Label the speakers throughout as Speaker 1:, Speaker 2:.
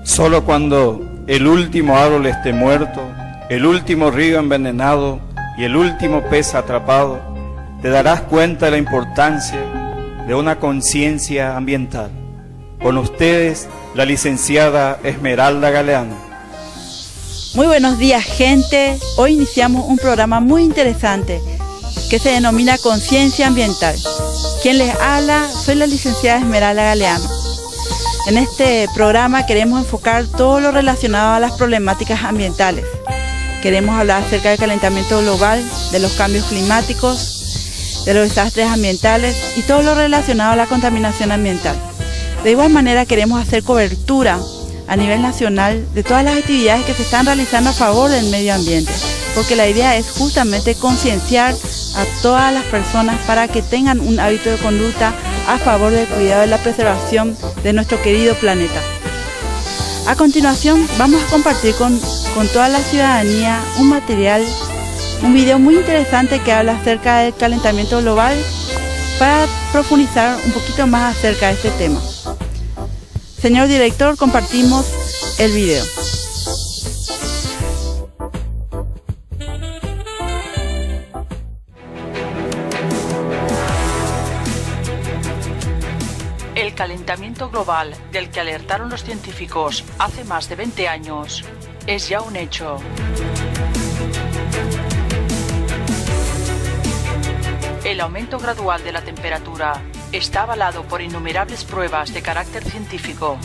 Speaker 1: Solo cuando el último árbol esté muerto, el último río envenenado y el último pez atrapado, te darás cuenta de la importancia de una conciencia ambiental. Con ustedes, la licenciada Esmeralda Galeano.
Speaker 2: Muy buenos días, gente. Hoy iniciamos un programa muy interesante que se denomina Conciencia Ambiental. Quien les habla, soy la licenciada Esmeralda Galeano. En este programa queremos enfocar todo lo relacionado a las problemáticas ambientales. Queremos hablar acerca del calentamiento global, de los cambios climáticos, de los desastres ambientales y todo lo relacionado a la contaminación ambiental. De igual manera queremos hacer cobertura a nivel nacional de todas las actividades que se están realizando a favor del medio ambiente, porque la idea es justamente concienciar a todas las personas para que tengan un hábito de conducta a favor del cuidado y la preservación de nuestro querido planeta. A continuación vamos a compartir con toda la ciudadanía un material, un video muy interesante que habla acerca del calentamiento global para profundizar un poquito más acerca de este tema. Señor director, compartimos el video.
Speaker 3: El calentamiento global del que alertaron los científicos hace más de 20 años es ya un hecho. El aumento gradual de la temperatura está avalado por innumerables pruebas de carácter científico.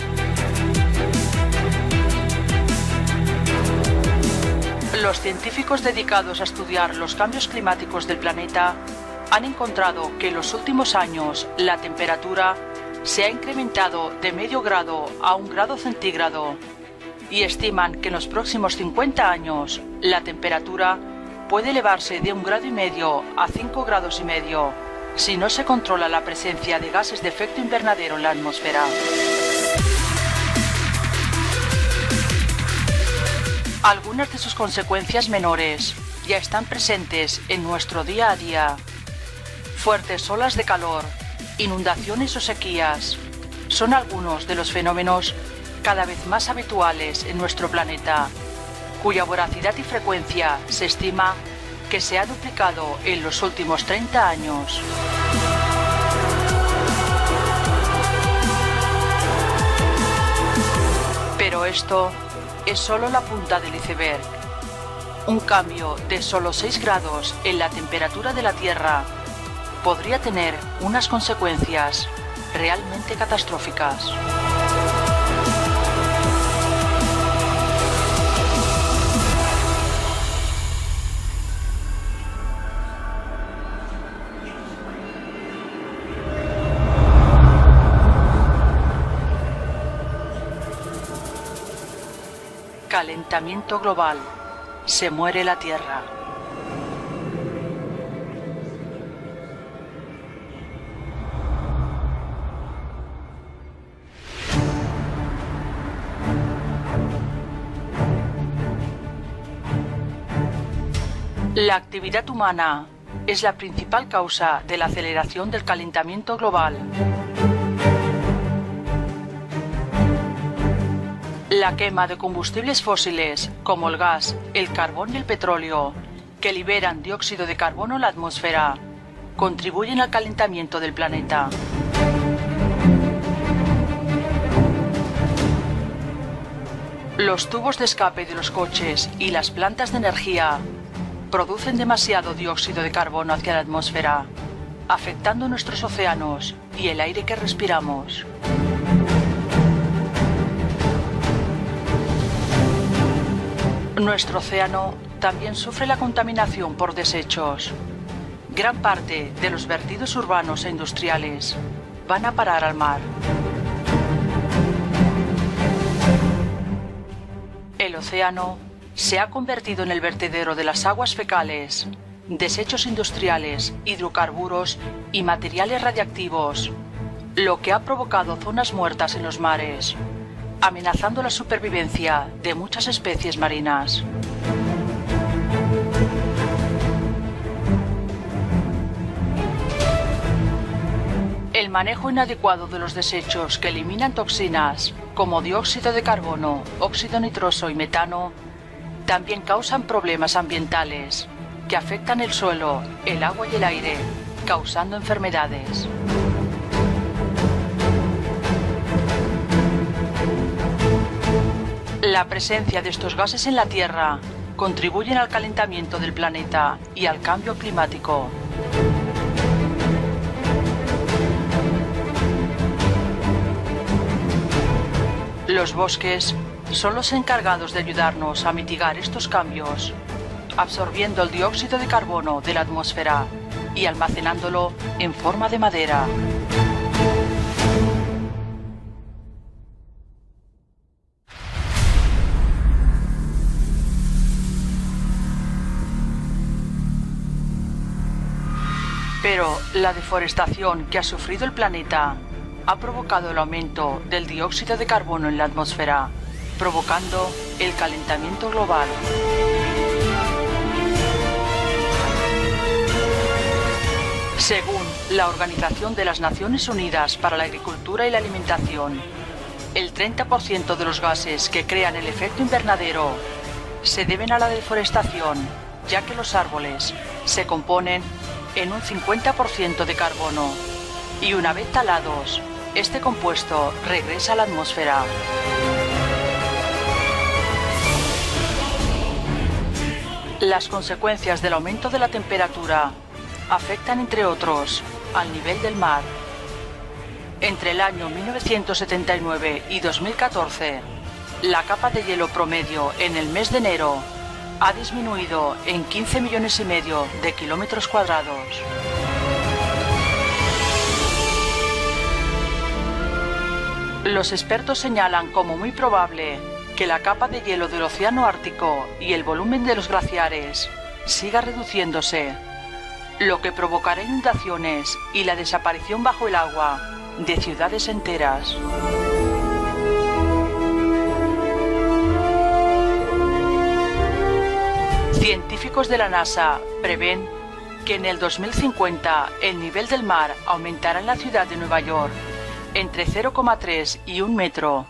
Speaker 3: Los científicos dedicados a estudiar los cambios climáticos del planeta han encontrado que en los últimos años la temperatura se ha incrementado de medio grado a 1 grado centígrado y estiman que en los próximos 50 años la temperatura puede elevarse de 1,5 grados a 5,5 grados si no se controla la presencia de gases de efecto invernadero en la atmósfera. Algunas de sus consecuencias menores ya están presentes en nuestro día a día. Fuertes olas de calor, inundaciones o sequías son algunos de los fenómenos cada vez más habituales en nuestro planeta, cuya voracidad y frecuencia se estima que se ha duplicado en los últimos 30 años. Pero esto es solo la punta del iceberg. Un cambio de solo 6 grados en la temperatura de la Tierra podría tener unas consecuencias realmente catastróficas. Calentamiento global. Se muere la Tierra. La actividad humana es la principal causa de la aceleración del calentamiento global. La quema de combustibles fósiles, como el gas, el carbón y el petróleo, que liberan dióxido de carbono a la atmósfera, contribuyen al calentamiento del planeta. Los tubos de escape de los coches y las plantas de energía producen demasiado dióxido de carbono hacia la atmósfera, afectando nuestros océanos y el aire que respiramos. Nuestro océano también sufre la contaminación por desechos. Gran parte de los vertidos urbanos e industriales van a parar al mar. El océano se ha convertido en el vertedero de las aguas fecales, desechos industriales, hidrocarburos y materiales radiactivos, lo que ha provocado zonas muertas en los mares, amenazando la supervivencia de muchas especies marinas. El El manejo inadecuado de los desechos que eliminan toxinas como dióxido de carbono, óxido nitroso y metano también causan problemas ambientales que afectan el suelo, el agua y el aire, causando enfermedades. La presencia de estos gases en la Tierra contribuyen al calentamiento del planeta y al cambio climático. Los bosques son los encargados de ayudarnos a mitigar estos cambios, absorbiendo el dióxido de carbono de la atmósfera y almacenándolo en forma de madera. Pero la deforestación que ha sufrido el planeta ha provocado el aumento del dióxido de carbono en la atmósfera, provocando el calentamiento global. Según la Organización de las Naciones Unidas para la Agricultura y la Alimentación, el 30% de los gases que crean el efecto invernadero se deben a la deforestación, ya que los árboles se componen en un 50% de carbono y una vez talados, este compuesto regresa a la atmósfera. Las consecuencias del aumento de la temperatura afectan, entre otros, al nivel del mar. Entre el año 1979 y 2014, la capa de hielo promedio en el mes de enero ha disminuido en 15,5 millones de kilómetros cuadrados. Los expertos señalan como muy probable que la capa de hielo del océano Ártico y el volumen de los glaciares siga reduciéndose, lo que provocará inundaciones y la desaparición bajo el agua de ciudades enteras. Científicos de la NASA prevén que en el 2050 el nivel del mar aumentará en la ciudad de Nueva York entre 0,3 y 1 metro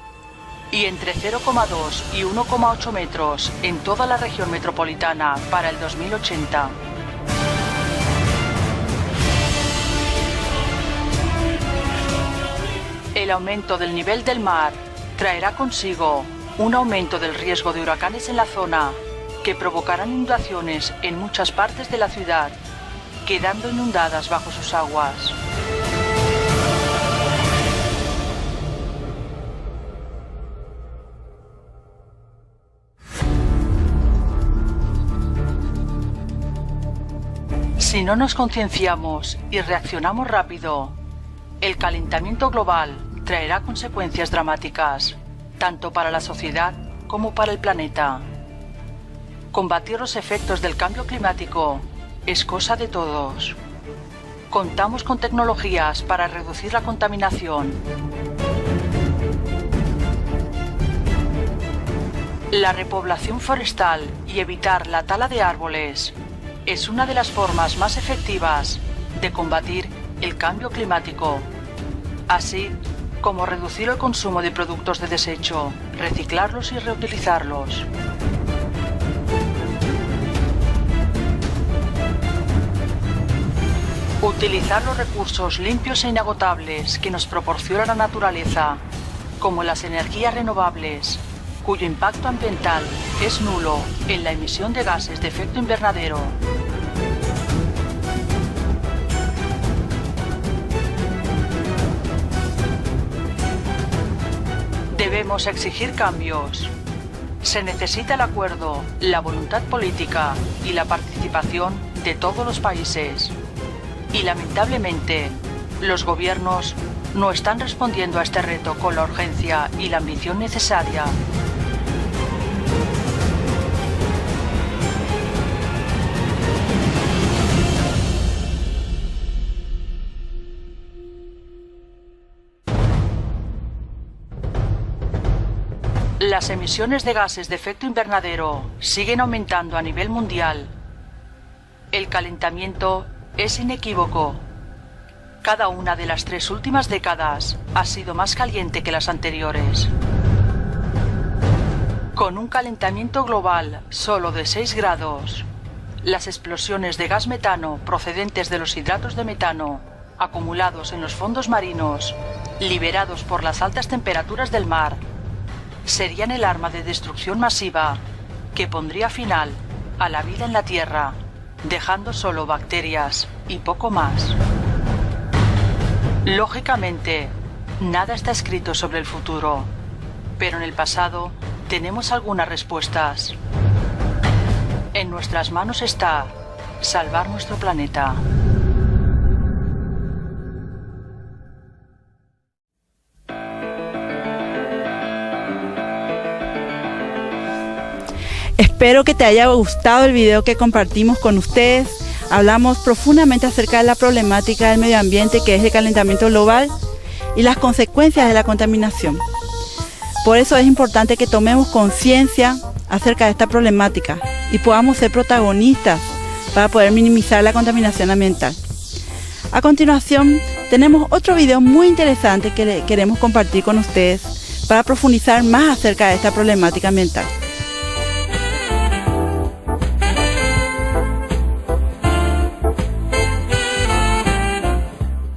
Speaker 3: y entre 0,2 y 1,8 metros en toda la región metropolitana para el 2080. El aumento del nivel del mar traerá consigo un aumento del riesgo de huracanes en la zona que provocarán inundaciones en muchas partes de la ciudad, quedando inundadas bajo sus aguas. Si no nos concienciamos y reaccionamos rápido, el calentamiento global traerá consecuencias dramáticas, tanto para la sociedad como para el planeta. Combatir los efectos del cambio climático es cosa de todos. Contamos con tecnologías para reducir la contaminación. La repoblación forestal y evitar la tala de árboles es una de las formas más efectivas de combatir el cambio climático, así como reducir el consumo de productos de desecho, reciclarlos y reutilizarlos. Utilizar los recursos limpios e inagotables que nos proporciona la naturaleza, como las energías renovables, cuyo impacto ambiental es nulo en la emisión de gases de efecto invernadero. Debemos exigir cambios. Se necesita el acuerdo, la voluntad política y la participación de todos los países. Y lamentablemente, los gobiernos no están respondiendo a este reto con la urgencia y la ambición necesaria. Las emisiones de gases de efecto invernadero siguen aumentando a nivel mundial. El calentamiento es inequívoco. Cada una de las 3 últimas décadas ha sido más caliente que las anteriores. Con un calentamiento global solo de 6 grados, las explosiones de gas metano procedentes de los hidratos de metano acumulados en los fondos marinos, liberados por las altas temperaturas del mar, serían el arma de destrucción masiva que pondría final a la vida en la Tierra, dejando solo bacterias y poco más. Lógicamente, nada está escrito sobre el futuro, pero en el pasado tenemos algunas respuestas. En nuestras manos está salvar nuestro planeta.
Speaker 2: Espero que te haya gustado el video que compartimos con ustedes. Hablamos profundamente acerca de la problemática del medio ambiente, que es el calentamiento global y las consecuencias de la contaminación. Por eso es importante que tomemos conciencia acerca de esta problemática y podamos ser protagonistas para poder minimizar la contaminación ambiental. A continuación, tenemos otro video muy interesante que queremos compartir con ustedes para profundizar más acerca de esta problemática ambiental.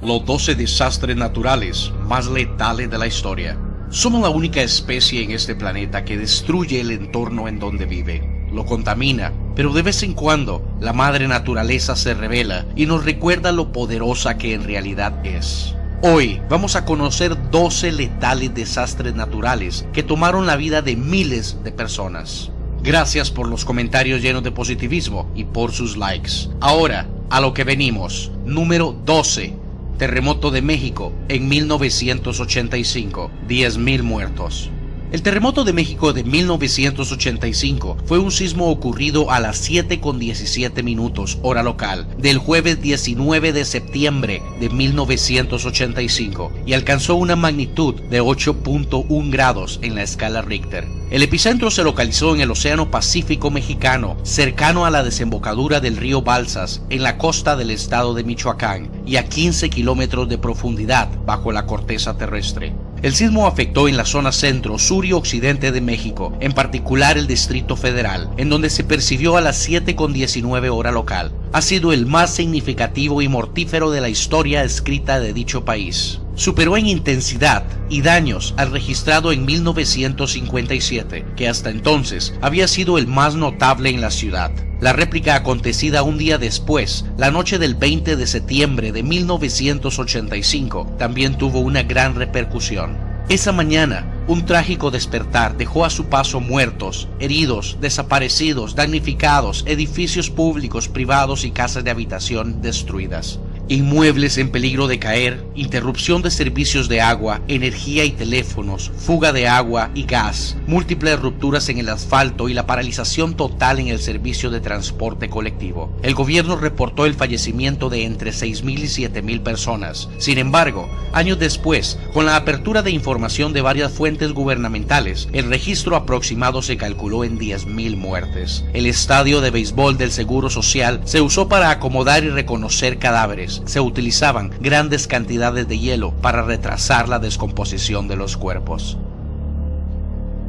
Speaker 4: Los 12 desastres naturales más letales de la historia. Somos la única especie en este planeta que destruye el entorno en donde vive, lo contamina, pero de vez en cuando la madre naturaleza se revela y nos recuerda lo poderosa que en realidad es. Hoy vamos a conocer 12 letales desastres naturales que tomaron la vida de miles de personas. Gracias por los comentarios llenos de positivismo y por sus likes. Ahora, a lo que venimos. Número 12. Terremoto de México en 1985, 10.000 muertos. El terremoto de México de 1985 fue un sismo ocurrido a las 7:17 hora local del jueves 19 de septiembre de 1985 y alcanzó una magnitud de 8.1 grados en la escala Richter. El epicentro se localizó en el Océano Pacífico mexicano, cercano a la desembocadura del río Balsas, en la costa del estado de Michoacán y a 15 kilómetros de profundidad bajo la corteza terrestre. El sismo afectó en la zona centro, sur y occidente de México, en particular el Distrito Federal, en donde se percibió a las 7:19 hora local. Ha sido el más significativo y mortífero de la historia escrita de dicho país. Superó en intensidad y daños al registrado en 1957, que hasta entonces había sido el más notable en la ciudad. La réplica acontecida un día después, la noche del 20 de septiembre de 1985, también tuvo una gran repercusión. Esa mañana, un trágico despertar dejó a su paso muertos, heridos, desaparecidos, damnificados, edificios públicos, privados y casas de habitación destruidas. Inmuebles en peligro de caer, interrupción de servicios de agua, energía y teléfonos, fuga de agua y gas, múltiples rupturas en el asfalto y la paralización total en el servicio de transporte colectivo. El gobierno reportó el fallecimiento de entre 6.000 y 7.000 personas. Sin embargo, años después, con la apertura de información de varias fuentes gubernamentales, el registro aproximado se calculó en 10.000 muertes. El estadio de béisbol del Seguro Social se usó para acomodar y reconocer cadáveres. Se utilizaban grandes cantidades de hielo para retrasar la descomposición de los cuerpos.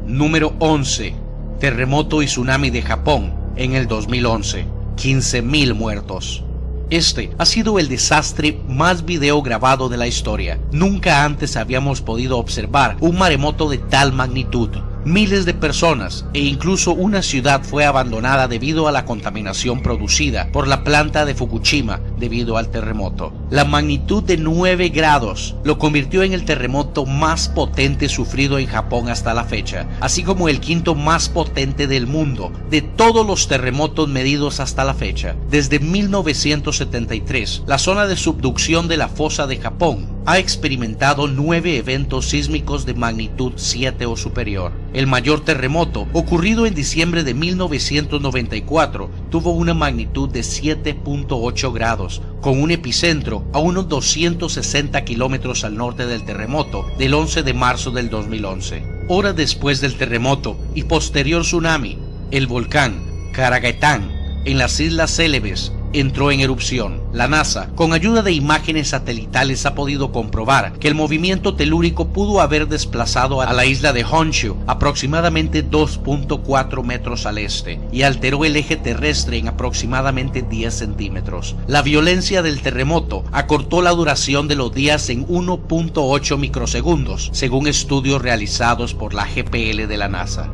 Speaker 4: Número 11. Terremoto y tsunami de Japón en el 2011. 15.000 muertos. Este ha sido el desastre más videograbado de la historia. Nunca antes habíamos podido observar un maremoto de tal magnitud. Miles de personas e incluso una ciudad fue abandonada debido a la contaminación producida por la planta de Fukushima debido al terremoto. La magnitud de 9 grados lo convirtió en el terremoto más potente sufrido en Japón hasta la fecha, así como el quinto más potente del mundo de todos los terremotos medidos hasta la fecha. Desde 1973, la zona de subducción de la fosa de Japón ha experimentado 9 eventos sísmicos de magnitud 7 o superior. El mayor terremoto, ocurrido en diciembre de 1994, tuvo una magnitud de 7.8 grados, con un epicentro a unos 260 kilómetros al norte del terremoto del 11 de marzo del 2011. Horas después del terremoto y posterior tsunami, el volcán Karagatán, en las Islas Célebes, entró en erupción. La NASA, con ayuda de imágenes satelitales, ha podido comprobar que el movimiento telúrico pudo haber desplazado a la isla de Honshu aproximadamente 2.4 metros al este y alteró el eje terrestre en aproximadamente 10 centímetros. La violencia del terremoto acortó la duración de los días en 1.8 microsegundos, según estudios realizados por la GPL de la NASA.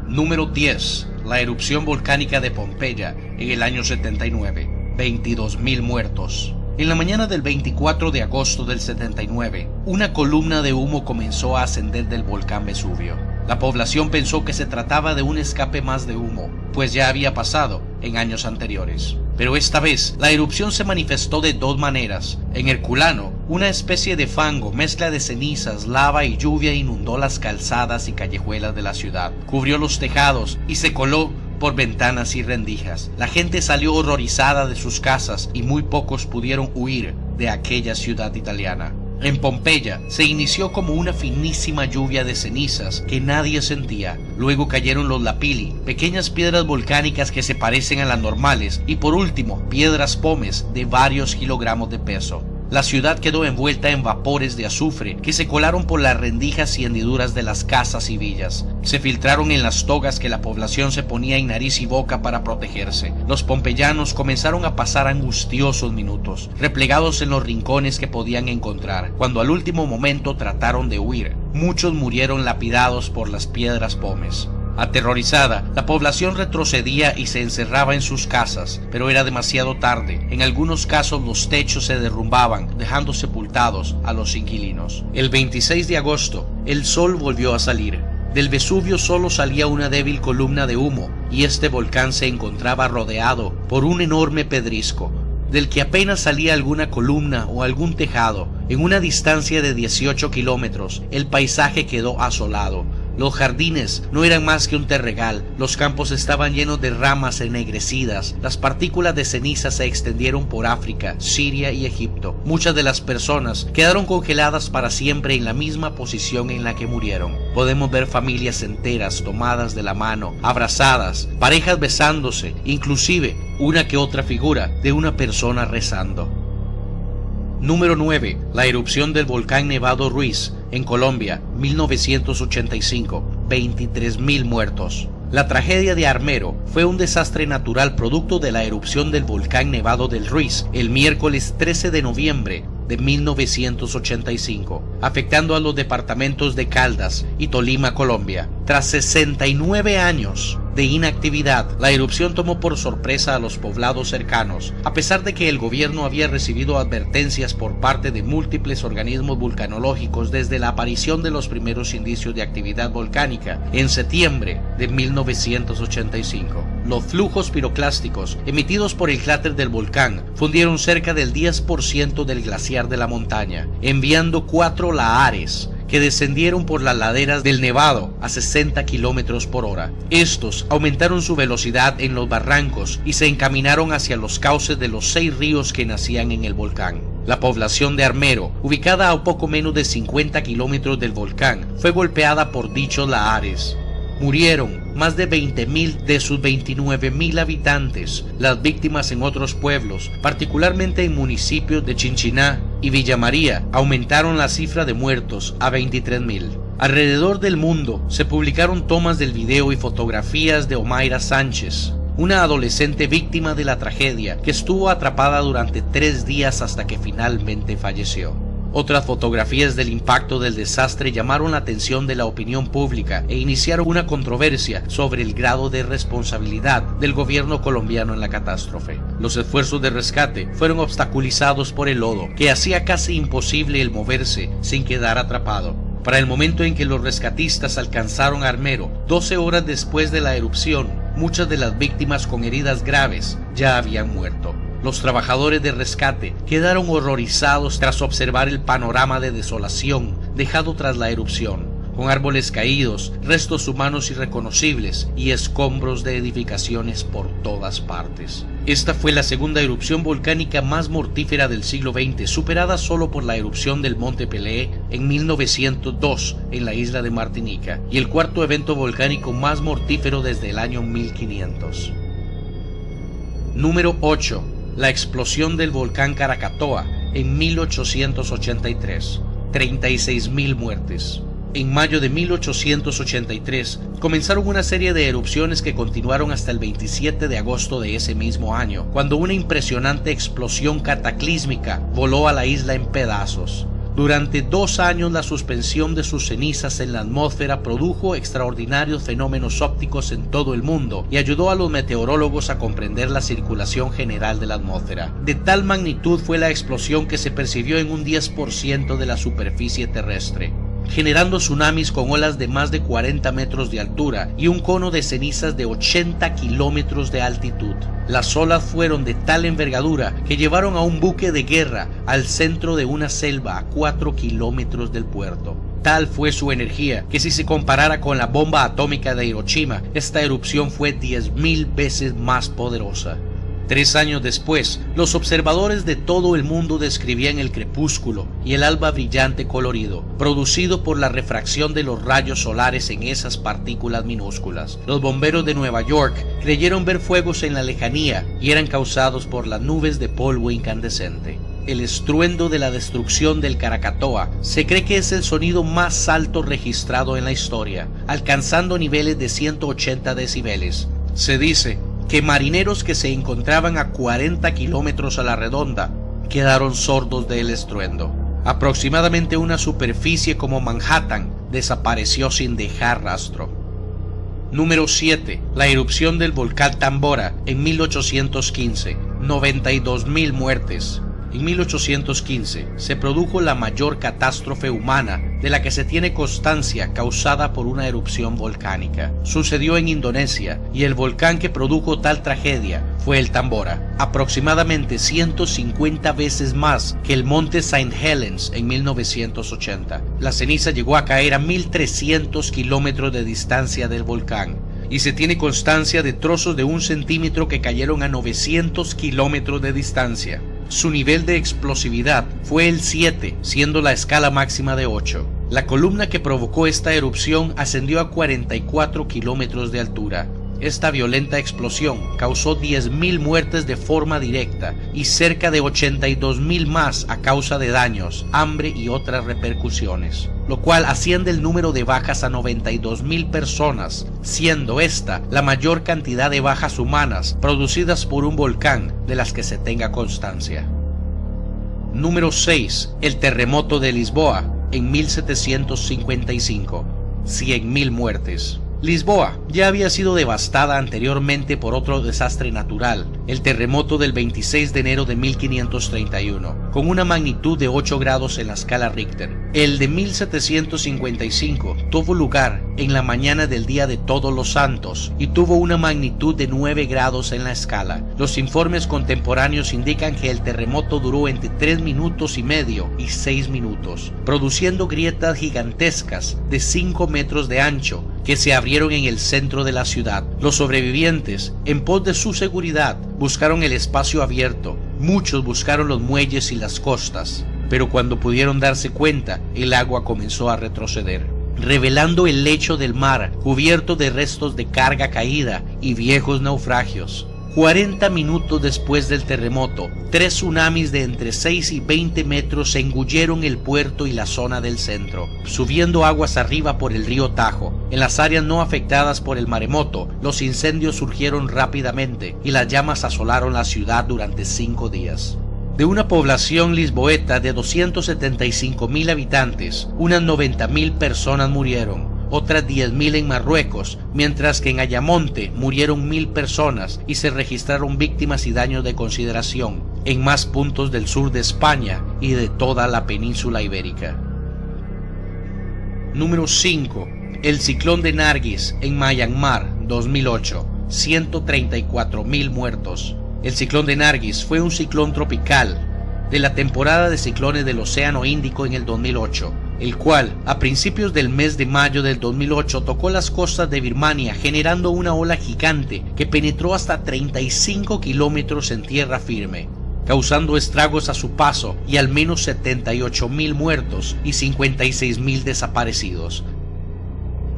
Speaker 4: Número 10. La erupción volcánica de Pompeya en el año 79. 22.000 muertos. En la mañana del 24 de agosto del 79, una columna de humo comenzó a ascender del volcán Vesubio. La población pensó que se trataba de un escape más de humo, pues ya había pasado en años anteriores. Pero esta vez, la erupción se manifestó de dos maneras. En Herculano, una especie de fango, mezcla de cenizas, lava y lluvia inundó las calzadas y callejuelas de la ciudad, cubrió los tejados y se coló por ventanas y rendijas. La gente salió horrorizada de sus casas y muy pocos pudieron huir de aquella ciudad italiana. En Pompeya se inició como una finísima lluvia de cenizas que nadie sentía. Luego cayeron los lapilli, pequeñas piedras volcánicas que se parecen a las normales, y por último piedras pómez de varios kilogramos de peso. La ciudad quedó envuelta en vapores de azufre que se colaron por las rendijas y hendiduras de las casas y villas. Se filtraron en las togas que la población se ponía en nariz y boca para protegerse. Los pompeyanos comenzaron a pasar angustiosos minutos, replegados en los rincones que podían encontrar, cuando al último momento trataron de huir. Muchos murieron lapidados por las piedras pómez. Aterrorizada, la población retrocedía y se encerraba en sus casas, pero era demasiado tarde. En algunos casos los techos se derrumbaban, dejando sepultados a los inquilinos. El 26 de agosto, el sol volvió a salir. Del Vesubio solo salía una débil columna de humo, y este volcán se encontraba rodeado por un enorme pedrisco, del que apenas salía alguna columna o algún tejado. En una distancia de 18 kilómetros, el paisaje quedó asolado. Los jardines no eran más que un terregal, los campos estaban llenos de ramas ennegrecidas, las partículas de ceniza se extendieron por África, Siria y Egipto. Muchas de las personas quedaron congeladas para siempre en la misma posición en la que murieron. Podemos ver familias enteras tomadas de la mano, abrazadas, parejas besándose, inclusive una que otra figura de una persona rezando. Número 9. La erupción del volcán Nevado Ruiz, en Colombia, 1985. 23.000 muertos. La tragedia de Armero fue un desastre natural producto de la erupción del volcán Nevado del Ruiz el miércoles 13 de noviembre de 1985, afectando a los departamentos de Caldas y Tolima, Colombia. Tras 69 años de inactividad, la erupción tomó por sorpresa a los poblados cercanos. A pesar de que el gobierno había recibido advertencias por parte de múltiples organismos vulcanológicos desde la aparición de los primeros indicios de actividad volcánica en septiembre de 1985. Los flujos piroclásticos emitidos por el cráter del volcán fundieron cerca del 10% del glaciar de la montaña, enviando 4 lahares que descendieron por las laderas del Nevado a 60 kilómetros por hora. Estos aumentaron su velocidad en los barrancos y se encaminaron hacia los cauces de los 6 ríos que nacían en el volcán. La población de Armero, ubicada a poco menos de 50 kilómetros del volcán, fue golpeada por dichos lahares. Murieron más de 20.000 de sus 29.000 habitantes. Las víctimas en otros pueblos, particularmente en municipios de Chinchiná y Villa María, aumentaron la cifra de muertos a 23.000. Alrededor del mundo se publicaron tomas del video y fotografías de Omaira Sánchez, una adolescente víctima de la tragedia que estuvo atrapada durante 3 días hasta que finalmente falleció. Otras fotografías del impacto del desastre llamaron la atención de la opinión pública e iniciaron una controversia sobre el grado de responsabilidad del gobierno colombiano en la catástrofe. Los esfuerzos de rescate fueron obstaculizados por el lodo, que hacía casi imposible el moverse sin quedar atrapado. Para el momento en que los rescatistas alcanzaron Armero, 12 horas después de la erupción, muchas de las víctimas con heridas graves ya habían muerto. Los trabajadores de rescate quedaron horrorizados tras observar el panorama de desolación dejado tras la erupción, con árboles caídos, restos humanos irreconocibles y escombros de edificaciones por todas partes. Esta fue la segunda erupción volcánica más mortífera del siglo XX, superada solo por la erupción del Monte Pelée en 1902 en la isla de Martinica, y el cuarto evento volcánico más mortífero desde el año 1500. Número 8. La explosión del volcán Krakatoa en 1883. 36.000 muertes. En mayo de 1883 comenzaron una serie de erupciones que continuaron hasta el 27 de agosto de ese mismo año, cuando una impresionante explosión cataclísmica voló a la isla en pedazos. Durante 2 años la suspensión de sus cenizas en la atmósfera produjo extraordinarios fenómenos ópticos en todo el mundo y ayudó a los meteorólogos a comprender la circulación general de la atmósfera. De tal magnitud fue la explosión que se percibió en un 10% de la superficie terrestre, generando tsunamis con olas de más de 40 metros de altura y un cono de cenizas de 80 kilómetros de altitud. Las olas fueron de tal envergadura que llevaron a un buque de guerra al centro de una selva a 4 kilómetros del puerto. Tal fue su energía que si se comparara con la bomba atómica de Hiroshima, esta erupción fue 10.000 veces más poderosa. 3 años después, los observadores de todo el mundo describían el crepúsculo y el alba brillante colorido, producido por la refracción de los rayos solares en esas partículas minúsculas. Los bomberos de Nueva York creyeron ver fuegos en la lejanía y eran causados por las nubes de polvo incandescente. El estruendo de la destrucción del Krakatoa se cree que es el sonido más alto registrado en la historia, alcanzando niveles de 180 decibeles. Se dice que marineros que se encontraban a 40 kilómetros a la redonda quedaron sordos del estruendo. Aproximadamente una superficie como Manhattan desapareció sin dejar rastro. Número 7. La erupción del volcán Tambora en 1815. 92.000 muertes. En 1815 se produjo la mayor catástrofe humana de la que se tiene constancia causada por una erupción volcánica. Sucedió en Indonesia y el volcán que produjo tal tragedia fue el Tambora, aproximadamente 150 veces más que el monte St. Helens en 1980. La ceniza llegó a caer a 1.300 kilómetros de distancia del volcán y se tiene constancia de trozos de 1 centímetro que cayeron a 900 kilómetros de distancia. Su nivel de explosividad fue el 7, siendo la escala máxima de 8. La columna que provocó esta erupción ascendió a 44 kilómetros de altura. Esta violenta explosión causó 10.000 muertes de forma directa y cerca de 82.000 más a causa de daños, hambre y otras repercusiones, lo cual asciende el número de bajas a 92.000 personas, siendo esta la mayor cantidad de bajas humanas producidas por un volcán de las que se tenga constancia. Número 6. El terremoto de Lisboa en 1755. 100.000 muertes. Lisboa ya había sido devastada anteriormente por otro desastre natural, el terremoto del 26 de enero de 1531, con una magnitud de 8 grados en la escala Richter. El de 1755 tuvo lugar en la mañana del Día de Todos los Santos y tuvo una magnitud de 9 grados en la escala. Los informes contemporáneos indican que el terremoto duró entre 3 minutos y medio y 6 minutos, produciendo grietas gigantescas de 5 metros de ancho que se abrieron en el centro de la ciudad. Los sobrevivientes, en pos de su seguridad, buscaron el espacio abierto. Muchos buscaron los muelles y las costas, pero cuando pudieron darse cuenta, el agua comenzó a retroceder, revelando el lecho del mar cubierto de restos de carga caída y viejos naufragios. 40 minutos después del terremoto, 3 tsunamis de entre 6 y 20 metros engulleron el puerto y la zona del centro, subiendo aguas arriba por el río Tajo. En las áreas no afectadas por el maremoto, los incendios surgieron rápidamente y las llamas asolaron la ciudad durante 5 días. De una población lisboeta de 275.000 habitantes, unas 90.000 personas murieron, otras 10.000 en Marruecos, mientras que en Ayamonte murieron 1.000 personas y se registraron víctimas y daños de consideración en más puntos del sur de España y de toda la península ibérica. Número 5. El ciclón de Nargis en Myanmar, 2008, 134.000 muertos. El ciclón de Nargis fue un ciclón tropical de la temporada de ciclones del Océano Índico en el 2008, el cual a principios del mes de mayo del 2008 tocó las costas de Birmania, generando una ola gigante que penetró hasta 35 kilómetros en tierra firme, causando estragos a su paso y al menos 78.000 muertos y 56.000 desaparecidos.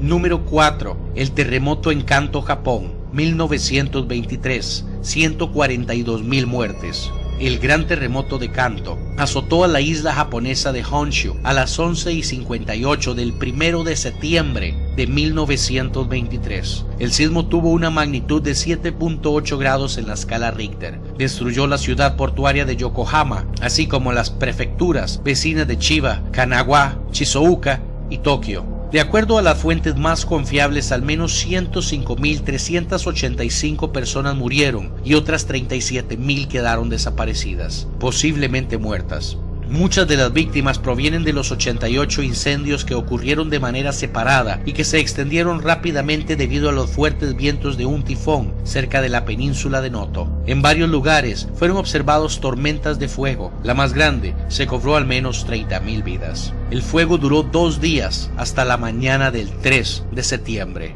Speaker 4: Número 4. El terremoto en Kanto, Japón, 1923, 142.000 muertes. El gran terremoto de Kanto azotó a la isla japonesa de Honshu a las 11:58 del 1 de septiembre de 1923. El sismo tuvo una magnitud de 7.8 grados en la escala Richter. Destruyó la ciudad portuaria de Yokohama, así como las prefecturas vecinas de Chiba, Kanagawa, Shizuoka y Tokio. De acuerdo a las fuentes más confiables, al menos 105.385 personas murieron y otras 37.000 quedaron desaparecidas, posiblemente muertas. Muchas de las víctimas provienen de los 88 incendios que ocurrieron de manera separada y que se extendieron rápidamente debido a los fuertes vientos de un tifón cerca de la península de Noto. En varios lugares fueron observados tormentas de fuego. La más grande se cobró al menos 30.000 vidas. El fuego duró 2 días hasta la mañana del 3 de septiembre.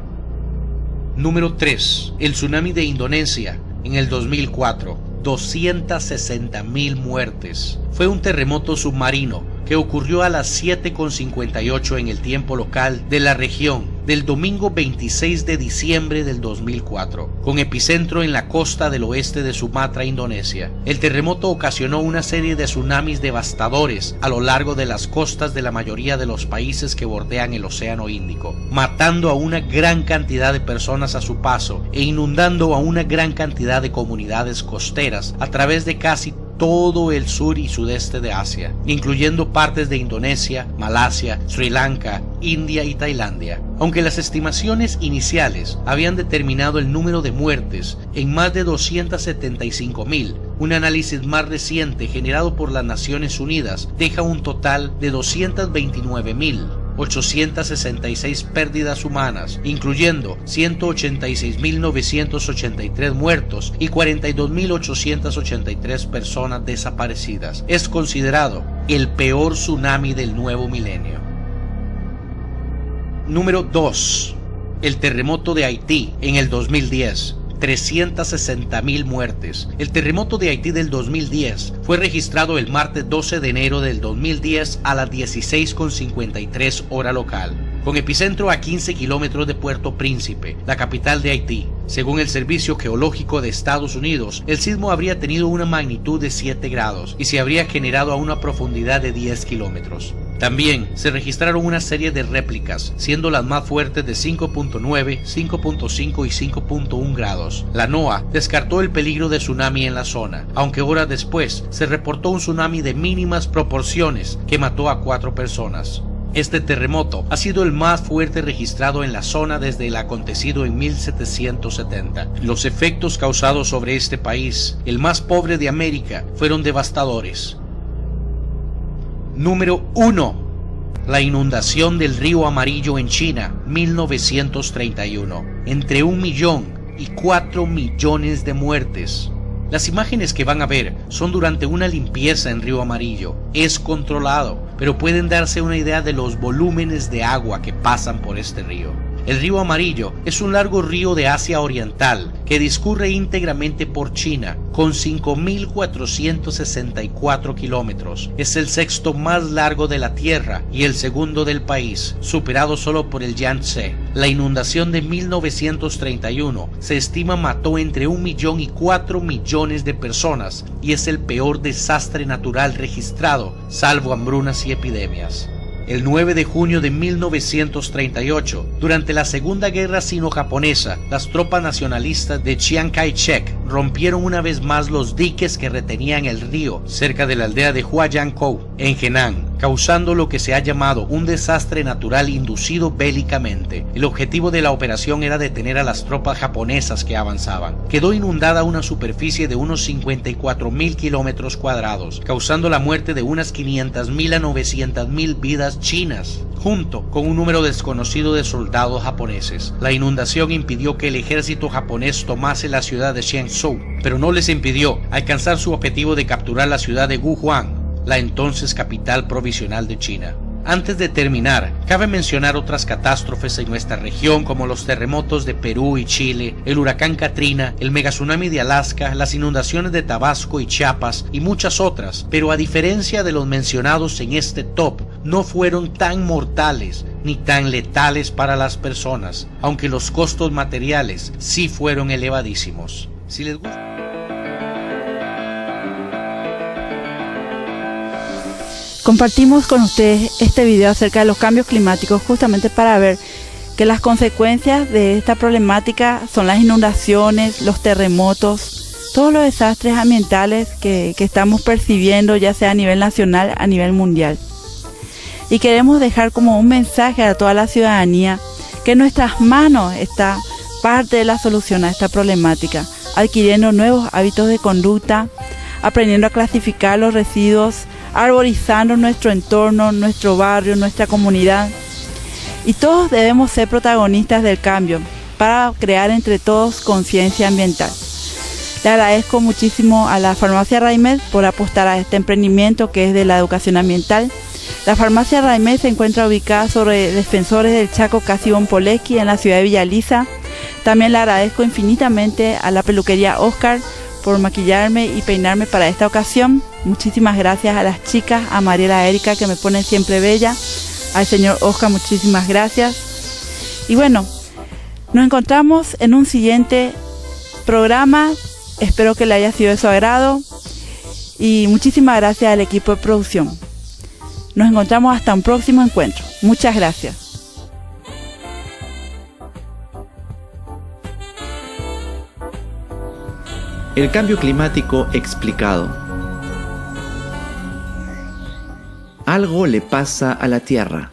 Speaker 4: Número 3. El tsunami de Indonesia en el 2004. 260.000 muertes. Fue un terremoto submarino que ocurrió a las 7:58 en el tiempo local de la región del domingo 26 de diciembre del 2004, con epicentro en la costa del oeste de Sumatra, Indonesia. El terremoto ocasionó una serie de tsunamis devastadores a lo largo de las costas de la mayoría de los países que bordean el Océano Índico, matando a una gran cantidad de personas a su paso e inundando a una gran cantidad de comunidades costeras a través de casi todo el sur y sudeste de Asia, incluyendo partes de Indonesia, Malasia, Sri Lanka, India y Tailandia. Aunque las estimaciones iniciales habían determinado el número de muertes en más de 275.000, un análisis más reciente generado por las Naciones Unidas deja un total de 229.866 pérdidas humanas, incluyendo 186.983 muertos y 42.883 personas desaparecidas. Es considerado el peor tsunami del nuevo milenio. Número 2. El terremoto de Haití en el 2010. 360.000 muertes. El terremoto de Haití del 2010 fue registrado el martes 12 de enero del 2010 a las 16:53 hora local, con epicentro a 15 kilómetros de Puerto Príncipe, la capital de Haití. Según el Servicio Geológico de Estados Unidos, el sismo habría tenido una magnitud de 7 grados y se habría generado a una profundidad de 10 kilómetros. También se registraron una serie de réplicas, siendo las más fuertes de 5.9, 5.5 y 5.1 grados. La NOAA descartó el peligro de tsunami en la zona, aunque horas después se reportó un tsunami de mínimas proporciones que mató a 4 personas. Este terremoto ha sido el más fuerte registrado en la zona desde el acontecido en 1770. Los efectos causados sobre este país, el más pobre de América, fueron devastadores. Número 1. La inundación del río Amarillo en China, 1931. Entre 1 millón y 4 millones de muertes. Las imágenes que van a ver son durante una limpieza en Río Amarillo. Es controlado, pero pueden darse una idea de los volúmenes de agua que pasan por este río. El río Amarillo es un largo río de Asia Oriental que discurre íntegramente por China con 5.464 kilómetros. Es el sexto más largo de la Tierra y el segundo del país, superado solo por el Yangtze. La inundación de 1931 se estima mató entre 1 millón y 4 millones de personas y es el peor desastre natural registrado, salvo hambrunas y epidemias. El 9 de junio de 1938, durante la Segunda Guerra Sino-Japonesa, las tropas nacionalistas de Chiang Kai-shek rompieron una vez más los diques que retenían el río cerca de la aldea de Huayankou, en Henan, causando lo que se ha llamado un desastre natural inducido bélicamente. El objetivo de la operación era detener a las tropas japonesas que avanzaban. Quedó inundada una superficie de unos 54.000 kilómetros cuadrados, causando la muerte de unas 500.000 a 900.000 vidas chinas, junto con un número desconocido de soldados japoneses. La inundación impidió que el ejército japonés tomase la ciudad de Zhengzhou, pero no les impidió alcanzar su objetivo de capturar la ciudad de Wuhan, la entonces capital provisional de China. Antes de terminar, cabe mencionar otras catástrofes en nuestra región como los terremotos de Perú y Chile, el huracán Katrina, el megatsunami de Alaska, las inundaciones de Tabasco y Chiapas y muchas otras, pero a diferencia de los mencionados en este top, no fueron tan mortales ni tan letales para las personas, aunque los costos materiales sí fueron elevadísimos. Si les gusta...
Speaker 2: Compartimos con ustedes este video acerca de los cambios climáticos justamente para ver que las consecuencias de esta problemática son las inundaciones, los terremotos, todos los desastres ambientales que estamos percibiendo, ya sea a nivel nacional, a nivel mundial. Y queremos dejar como un mensaje a toda la ciudadanía que en nuestras manos está parte de la solución a esta problemática, adquiriendo nuevos hábitos de conducta, aprendiendo a clasificar los residuos, arborizando nuestro entorno, nuestro barrio, nuestra comunidad. Y todos debemos ser protagonistas del cambio para crear entre todos conciencia ambiental. Le agradezco muchísimo a la Farmacia Raimed por apostar a este emprendimiento que es de la educación ambiental. La Farmacia Raimed se encuentra ubicada sobre Defensores del Chaco, casi Bonpoleski, en la ciudad de Villa Elisa. También le agradezco infinitamente a la peluquería Oscar por maquillarme y peinarme para esta ocasión. Muchísimas gracias a las chicas, a Mariela Erika, que me ponen siempre bella, al señor Oscar, muchísimas gracias. Y bueno, nos encontramos en un siguiente programa, espero que le haya sido de su agrado y muchísimas gracias al equipo de producción. Nos encontramos hasta un próximo encuentro. Muchas gracias.
Speaker 5: El cambio climático explicado. Algo le pasa a la Tierra.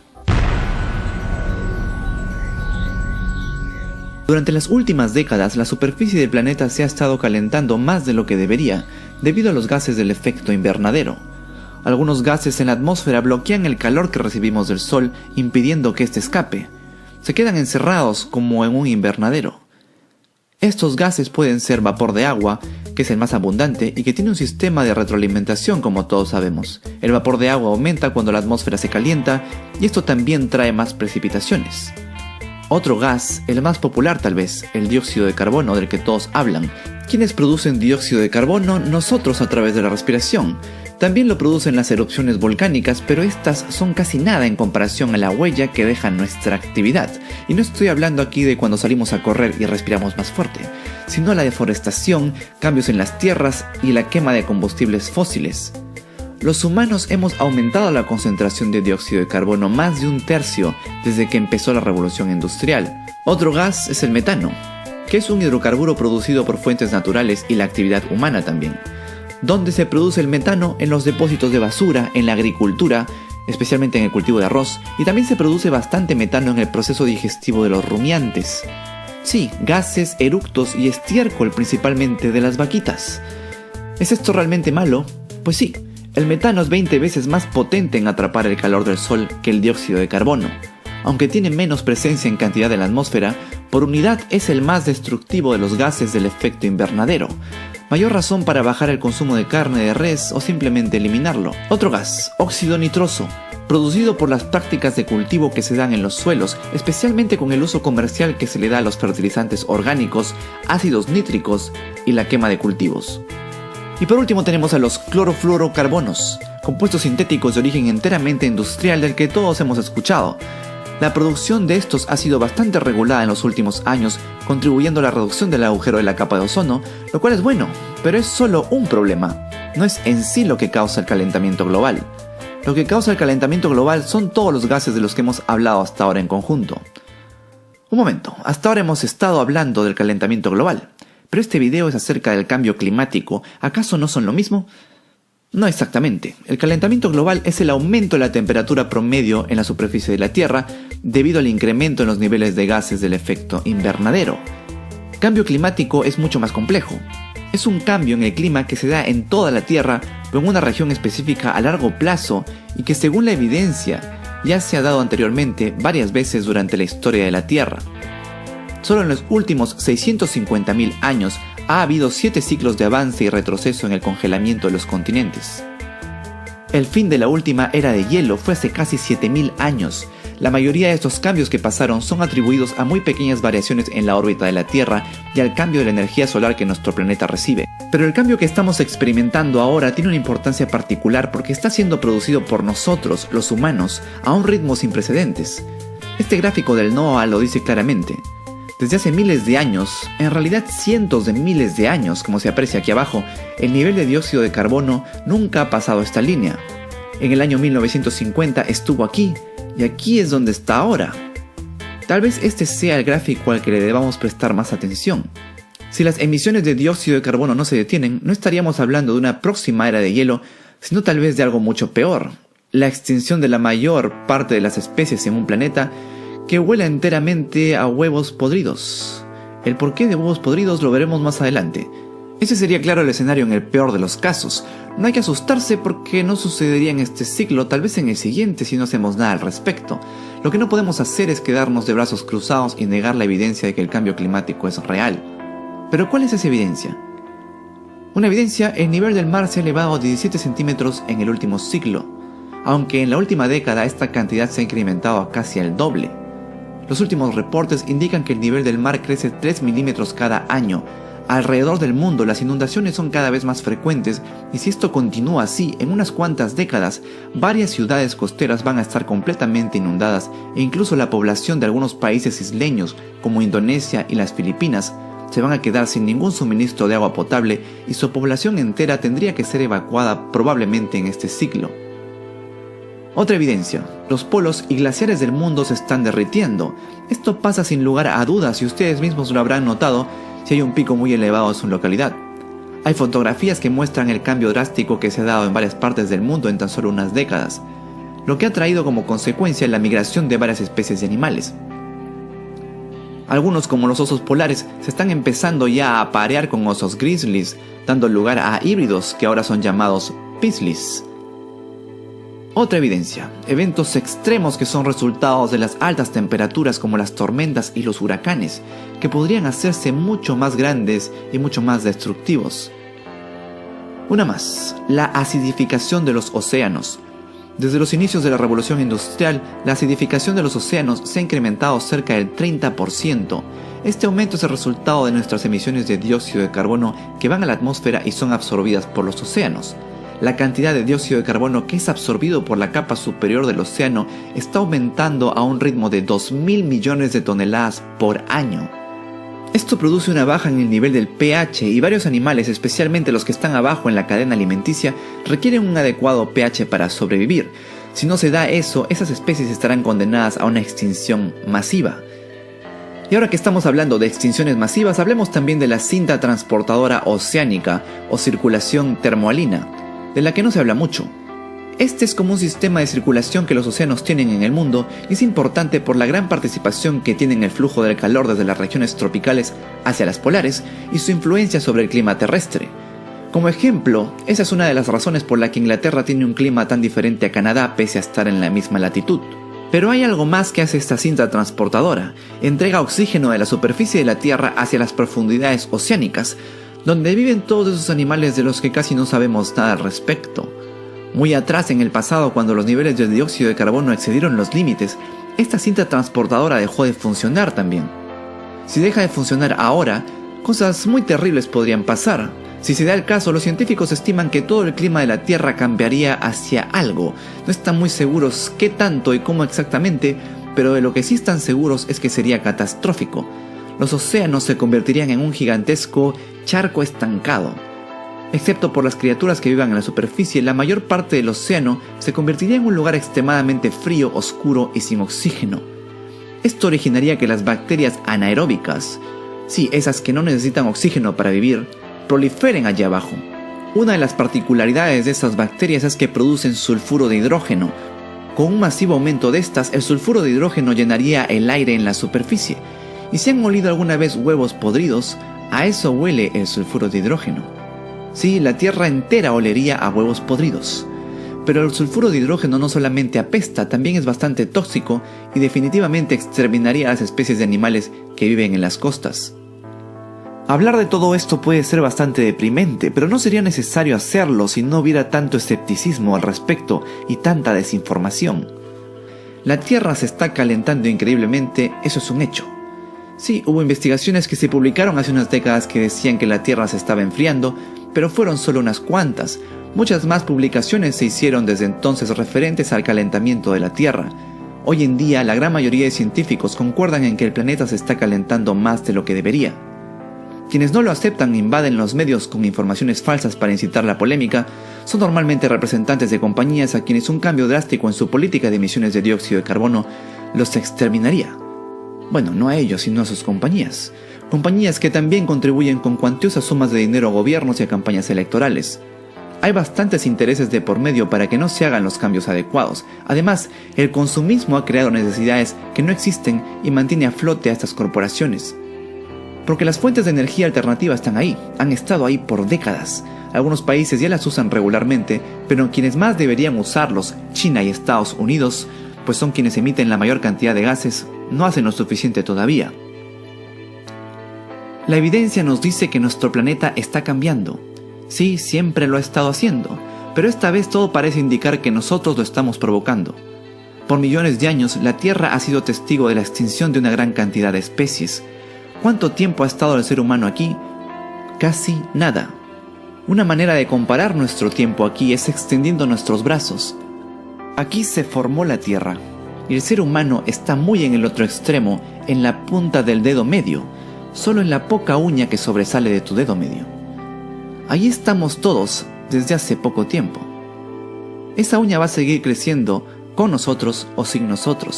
Speaker 5: Durante las últimas décadas, la superficie del planeta se ha estado calentando más de lo que debería, debido a los gases del efecto invernadero. Algunos gases en la atmósfera bloquean el calor que recibimos del Sol, impidiendo que éste escape. Se quedan encerrados como en un invernadero. Estos gases pueden ser vapor de agua, que es el más abundante y que tiene un sistema de retroalimentación como todos sabemos. El vapor de agua aumenta cuando la atmósfera se calienta y esto también trae más precipitaciones. Otro gas, el más popular tal vez, el dióxido de carbono del que todos hablan. ¿Quiénes producen dióxido de carbono? Nosotros a través de la respiración. También lo producen las erupciones volcánicas, pero estas son casi nada en comparación a la huella que deja nuestra actividad. Y no estoy hablando aquí de cuando salimos a correr y respiramos más fuerte, sino la deforestación, cambios en las tierras y la quema de combustibles fósiles. Los humanos hemos aumentado la concentración de dióxido de carbono más de 1/3 desde que empezó la revolución industrial. Otro gas es el metano, que es un hidrocarburo producido por fuentes naturales y la actividad humana también. ¿Dónde se produce el metano? En los depósitos de basura, en la agricultura, especialmente en el cultivo de arroz, y también se produce bastante metano en el proceso digestivo de los rumiantes. Sí, gases, eructos y estiércol principalmente de las vaquitas. ¿Es esto realmente malo? Pues sí, el metano es 20 veces más potente en atrapar el calor del sol que el dióxido de carbono. Aunque tiene menos presencia en cantidad en la atmósfera, por unidad es el más destructivo de los gases del efecto invernadero. Mayor razón para bajar el consumo de carne de res o simplemente eliminarlo. Otro gas, óxido nitroso, producido por las prácticas de cultivo que se dan en los suelos, especialmente con el uso comercial que se le da a los fertilizantes orgánicos, ácidos nítricos y la quema de cultivos. Y por último tenemos a los clorofluorocarbonos, compuestos sintéticos de origen enteramente industrial del que todos hemos escuchado. La producción de estos ha sido bastante regulada en los últimos años, contribuyendo a la reducción del agujero de la capa de ozono, lo cual es bueno, pero es solo un problema. No es en sí lo que causa el calentamiento global. Lo que causa el calentamiento global son todos los gases de los que hemos hablado hasta ahora en conjunto. Un momento, hasta ahora hemos estado hablando del calentamiento global, pero este video es acerca del cambio climático. ¿Acaso no son lo mismo? No exactamente. El calentamiento global es el aumento de la temperatura promedio en la superficie de la Tierra debido al incremento en los niveles de gases del efecto invernadero. Cambio climático es mucho más complejo. Es un cambio en el clima que se da en toda la Tierra, pero en una región específica a largo plazo y que según la evidencia ya se ha dado anteriormente varias veces durante la historia de la Tierra. Solo en los últimos 650.000 años ha habido 7 ciclos de avance y retroceso en el congelamiento de los continentes. El fin de la última era de hielo fue hace casi 7.000 años. La mayoría de estos cambios que pasaron son atribuidos a muy pequeñas variaciones en la órbita de la Tierra y al cambio de la energía solar que nuestro planeta recibe. Pero el cambio que estamos experimentando ahora tiene una importancia particular porque está siendo producido por nosotros, los humanos, a un ritmo sin precedentes. Este gráfico del NOAA lo dice claramente. Desde hace miles de años, en realidad cientos de miles de años, como se aprecia aquí abajo, el nivel de dióxido de carbono nunca ha pasado esta línea. En el año 1950 estuvo aquí, y aquí es donde está ahora. Tal vez este sea el gráfico al que le debamos prestar más atención. Si las emisiones de dióxido de carbono no se detienen, no estaríamos hablando de una próxima era de hielo, sino tal vez de algo mucho peor, la extinción de la mayor parte de las especies en un planeta que huela enteramente a huevos podridos. El porqué de huevos podridos lo veremos más adelante. Ese sería claro el escenario en el peor de los casos. No hay que asustarse porque no sucedería en este ciclo, tal vez en el siguiente si no hacemos nada al respecto. Lo que no podemos hacer es quedarnos de brazos cruzados y negar la evidencia de que el cambio climático es real. ¿Pero cuál es esa evidencia? Una evidencia, el nivel del mar se ha elevado a 17 centímetros en el último siglo, aunque en la última década esta cantidad se ha incrementado a casi el doble. Los últimos reportes indican que el nivel del mar crece 3 milímetros cada año. Alrededor del mundo las inundaciones son cada vez más frecuentes y si esto continúa así, en unas cuantas décadas, varias ciudades costeras van a estar completamente inundadas e incluso la población de algunos países isleños como Indonesia y las Filipinas se van a quedar sin ningún suministro de agua potable y su población entera tendría que ser evacuada probablemente en este ciclo. Otra evidencia, los polos y glaciares del mundo se están derritiendo. Esto pasa sin lugar a dudas y ustedes mismos lo habrán notado si hay un pico muy elevado en su localidad. Hay fotografías que muestran el cambio drástico que se ha dado en varias partes del mundo en tan solo unas décadas, lo que ha traído como consecuencia la migración de varias especies de animales. Algunos, como los osos polares, se están empezando ya a aparear con osos grizzlies, dando lugar a híbridos que ahora son llamados pislis. Otra evidencia, eventos extremos que son resultados de las altas temperaturas como las tormentas y los huracanes, que podrían hacerse mucho más grandes y mucho más destructivos. Una más, la acidificación de los océanos. Desde los inicios de la revolución industrial, la acidificación de los océanos se ha incrementado cerca del 30%. Este aumento es el resultado de nuestras emisiones de dióxido de carbono que van a la atmósfera y son absorbidas por los océanos. La cantidad de dióxido de carbono que es absorbido por la capa superior del océano está aumentando a un ritmo de 2.000 millones de toneladas por año. Esto produce una baja en el nivel del pH y varios animales, especialmente los que están abajo en la cadena alimenticia, requieren un adecuado pH para sobrevivir. Si no se da eso, esas especies estarán condenadas a una extinción masiva. Y ahora que estamos hablando de extinciones masivas, hablemos también de la cinta transportadora oceánica o circulación termohalina, de la que no se habla mucho. Este es como un sistema de circulación que los océanos tienen en el mundo y es importante por la gran participación que tiene en el flujo del calor desde las regiones tropicales hacia las polares y su influencia sobre el clima terrestre. Como ejemplo, esa es una de las razones por la que Inglaterra tiene un clima tan diferente a Canadá pese a estar en la misma latitud. Pero hay algo más que hace esta cinta transportadora. Entrega oxígeno de la superficie de la Tierra hacia las profundidades oceánicas, donde viven todos esos animales de los que casi no sabemos nada al respecto. Muy atrás en el pasado, cuando los niveles de dióxido de carbono excedieron los límites, esta cinta transportadora dejó de funcionar también. Si deja de funcionar ahora, cosas muy terribles podrían pasar. Si se da el caso, los científicos estiman que todo el clima de la Tierra cambiaría hacia algo. No están muy seguros qué tanto y cómo exactamente, pero de lo que sí están seguros es que sería catastrófico. Los océanos se convertirían en un gigantesco charco estancado. Excepto por las criaturas que vivan en la superficie, la mayor parte del océano se convertiría en un lugar extremadamente frío, oscuro y sin oxígeno. Esto originaría que las bacterias anaeróbicas, sí, esas que no necesitan oxígeno para vivir, proliferen allá abajo. Una de las particularidades de estas bacterias es que producen sulfuro de hidrógeno. Con un masivo aumento de estas, el sulfuro de hidrógeno llenaría el aire en la superficie. Y si han olido alguna vez huevos podridos, a eso huele el sulfuro de hidrógeno. Sí, la Tierra entera olería a huevos podridos. Pero el sulfuro de hidrógeno no solamente apesta, también es bastante tóxico y definitivamente exterminaría a las especies de animales que viven en las costas. Hablar de todo esto puede ser bastante deprimente, pero no sería necesario hacerlo si no hubiera tanto escepticismo al respecto y tanta desinformación. La Tierra se está calentando increíblemente, eso es un hecho. Sí, hubo investigaciones que se publicaron hace unas décadas que decían que la Tierra se estaba enfriando, pero fueron solo unas cuantas. Muchas más publicaciones se hicieron desde entonces referentes al calentamiento de la Tierra. Hoy en día, la gran mayoría de científicos concuerdan en que el planeta se está calentando más de lo que debería. Quienes no lo aceptan e invaden los medios con informaciones falsas para incitar la polémica son normalmente representantes de compañías a quienes un cambio drástico en su política de emisiones de dióxido de carbono los exterminaría. Bueno, no a ellos, sino a sus compañías. Compañías que también contribuyen con cuantiosas sumas de dinero a gobiernos y a campañas electorales. Hay bastantes intereses de por medio para que no se hagan los cambios adecuados. Además, el consumismo ha creado necesidades que no existen y mantiene a flote a estas corporaciones. Porque las fuentes de energía alternativa están ahí, han estado ahí por décadas. Algunos países ya las usan regularmente, pero quienes más deberían usarlos, China y Estados Unidos, pues son quienes emiten la mayor cantidad de gases, no hacen lo suficiente todavía. La evidencia nos dice que nuestro planeta está cambiando. Sí, siempre lo ha estado haciendo, pero esta vez todo parece indicar que nosotros lo estamos provocando. Por millones de años, la Tierra ha sido testigo de la extinción de una gran cantidad de especies. ¿Cuánto tiempo ha estado el ser humano aquí? Casi nada. Una manera de comparar nuestro tiempo aquí es extendiendo nuestros brazos. Aquí se formó la Tierra, y el ser humano está muy en el otro extremo, en la punta del dedo medio, solo en la poca uña que sobresale de tu dedo medio. Ahí estamos todos desde hace poco tiempo. Esa uña va a seguir creciendo con nosotros o sin nosotros.